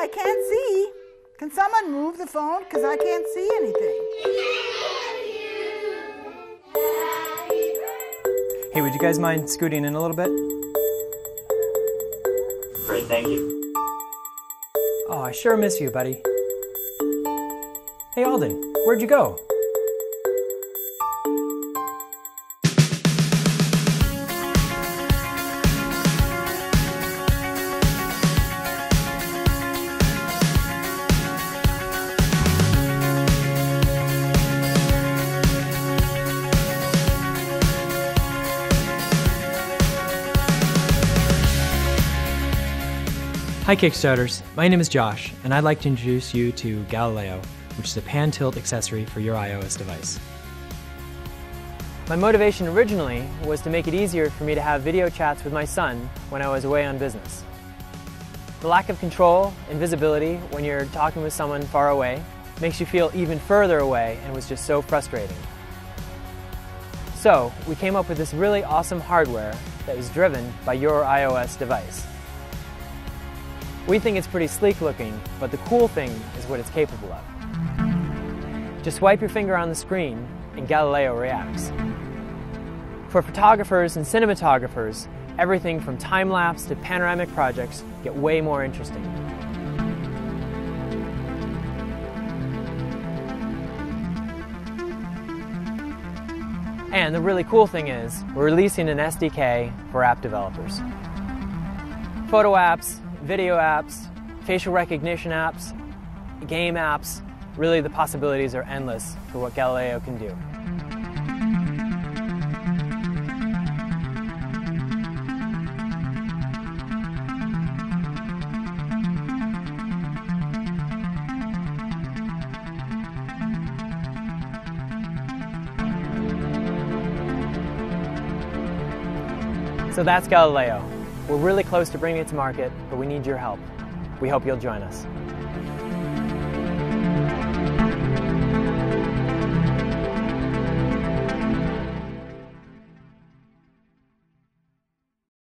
I can't see. Can someone move the phone? Because I can't see anything. Hey, would you guys mind scooting in a little bit? Great, thank you. Oh, I sure miss you, buddy. Hey, Alden, where'd you go? Hi Kickstarters, my name is Josh, and I'd like to introduce you to Galileo, which is a pan-tilt accessory for your iOS device. My motivation originally was to make it easier for me to have video chats with my son when I was away on business. The lack of control and visibility when you're talking with someone far away makes you feel even further away and was just so frustrating. So we came up with this really awesome hardware that was driven by your iOS device. We think it's pretty sleek looking, but the cool thing is what it's capable of. Just swipe your finger on the screen and Galileo reacts. For photographers and cinematographers, everything from time-lapse to panoramic projects get way more interesting. And the really cool thing is, we're releasing an SDK for app developers. Photo apps, video apps, facial recognition apps, game apps, really the possibilities are endless for what Galileo can do. So that's Galileo. We're really close to bringing it to market, but we need your help. We hope you'll join us.